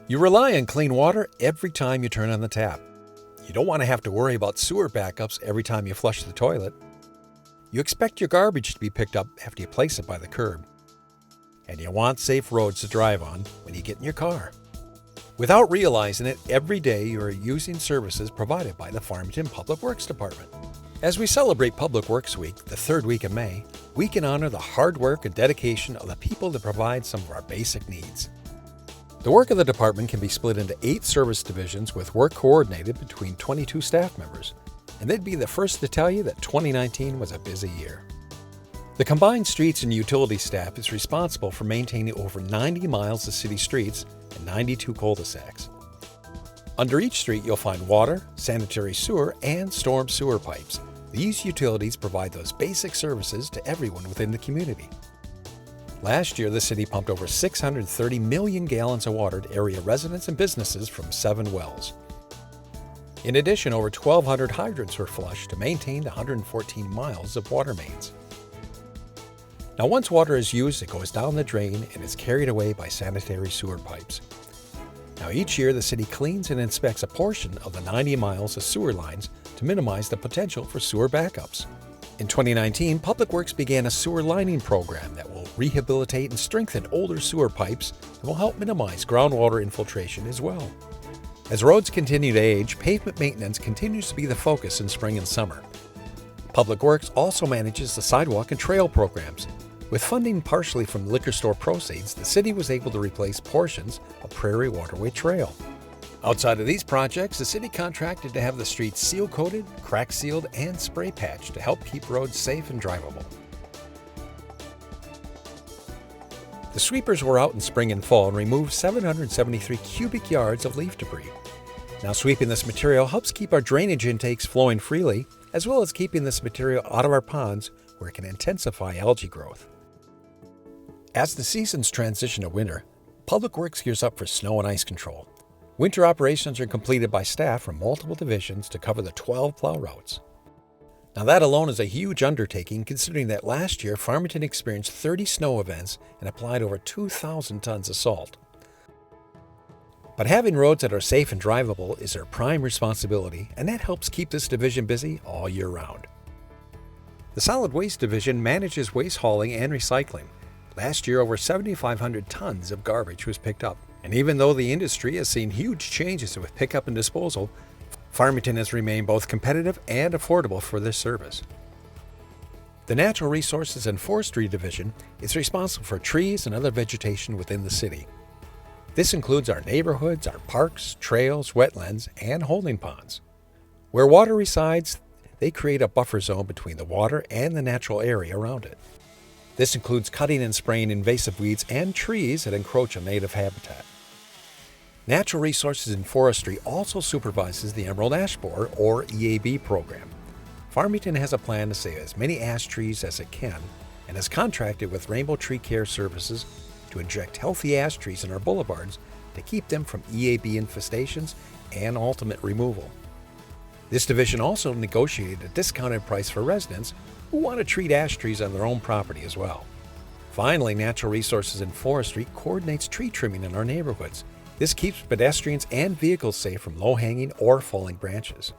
You rely on clean water every time you turn on the tap. You don't want to have to worry about sewer backups every time you flush the toilet. You expect your garbage to be picked up after you place it by the curb. And you want safe roads to drive on when you get in your car. Without realizing it, every day you are using services provided by the Farmington Public Works Department. As we celebrate Public Works Week, the third week of May, we can honor the hard work and dedication of the people that provide some of our basic needs. The work of the department can be split into 8 service divisions with work coordinated between 22 staff members, and they'd be the first to tell you that 2019 was a busy year. The combined streets and utility staff is responsible for maintaining over 90 miles of city streets and 92 cul-de-sacs. Under each street, you'll find water, sanitary sewer, and storm sewer pipes. These utilities provide those basic services to everyone within the community. Last year, the city pumped over 630 million gallons of water to area residents and businesses from 7 wells. In addition, over 1,200 hydrants were flushed to maintain the 114 miles of water mains. Now, once water is used, it goes down the drain and is carried away by sanitary sewer pipes. Now, each year, the city cleans and inspects a portion of the 90 miles of sewer lines to minimize the potential for sewer backups. In 2019, Public Works began a sewer lining program that will rehabilitate and strengthen older sewer pipes and will help minimize groundwater infiltration as well. As roads continue to age, pavement maintenance continues to be the focus in spring and summer. Public Works also manages the sidewalk and trail programs. With funding partially from liquor store proceeds, the city was able to replace portions of Prairie Waterway Trail. Outside of these projects, the city contracted to have the streets seal-coated, crack-sealed, and spray-patched to help keep roads safe and drivable. The sweepers were out in spring and fall and removed 773 cubic yards of leaf debris. Now, sweeping this material helps keep our drainage intakes flowing freely, as well as keeping this material out of our ponds where it can intensify algae growth. As the seasons transition to winter, Public Works gears up for snow and ice control. Winter operations are completed by staff from multiple divisions to cover the 12 plow routes. Now, that alone is a huge undertaking considering that last year Farmington experienced 30 snow events and applied over 2,000 tons of salt. But having roads that are safe and drivable is their prime responsibility, and that helps keep this division busy all year round. The Solid Waste Division manages waste hauling and recycling. Last year, over 7,500 tons of garbage was picked up. And even though the industry has seen huge changes with pickup and disposal, Farmington has remained both competitive and affordable for this service. The Natural Resources and Forestry Division is responsible for trees and other vegetation within the city. This includes our neighborhoods, our parks, trails, wetlands, and holding ponds. Where water resides, they create a buffer zone between the water and the natural area around it. This includes cutting and spraying invasive weeds and trees that encroach on native habitat. Natural Resources and Forestry also supervises the Emerald Ash Borer, or EAB program. Farmington has a plan to save as many ash trees as it can and has contracted with Rainbow Tree Care Services to inject healthy ash trees in our boulevards to keep them from EAB infestations and ultimate removal. This division also negotiated a discounted price for residents who want to treat ash trees on their own property as well. Finally, Natural Resources and Forestry coordinates tree trimming in our neighborhoods. This keeps pedestrians and vehicles safe from low-hanging or falling branches.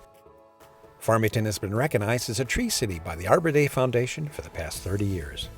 Farmington has been recognized as a tree city by the Arbor Day Foundation for the past 30 years.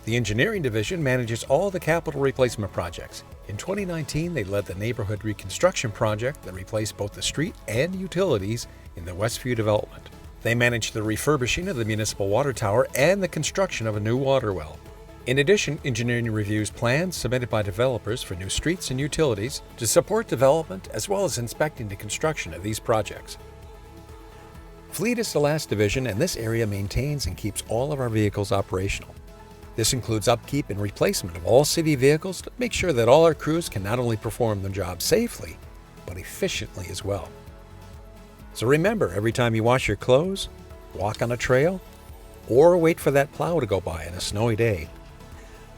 The Engineering Division manages all the capital replacement projects. In 2019, they led the neighborhood reconstruction project that replaced both the street and utilities in the Westview development. They managed the refurbishing of the municipal water tower and the construction of a new water well. In addition, engineering reviews plans submitted by developers for new streets and utilities to support development as well as inspecting the construction of these projects. Fleet is the last division, and this area maintains and keeps all of our vehicles operational. This includes upkeep and replacement of all city vehicles to make sure that all our crews can not only perform their job safely, but efficiently as well. So remember, every time you wash your clothes, walk on a trail, or wait for that plow to go by on a snowy day,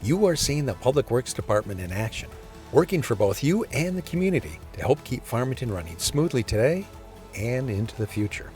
you are seeing the Public Works Department in action, working for both you and the community to help keep Farmington running smoothly today and into the future.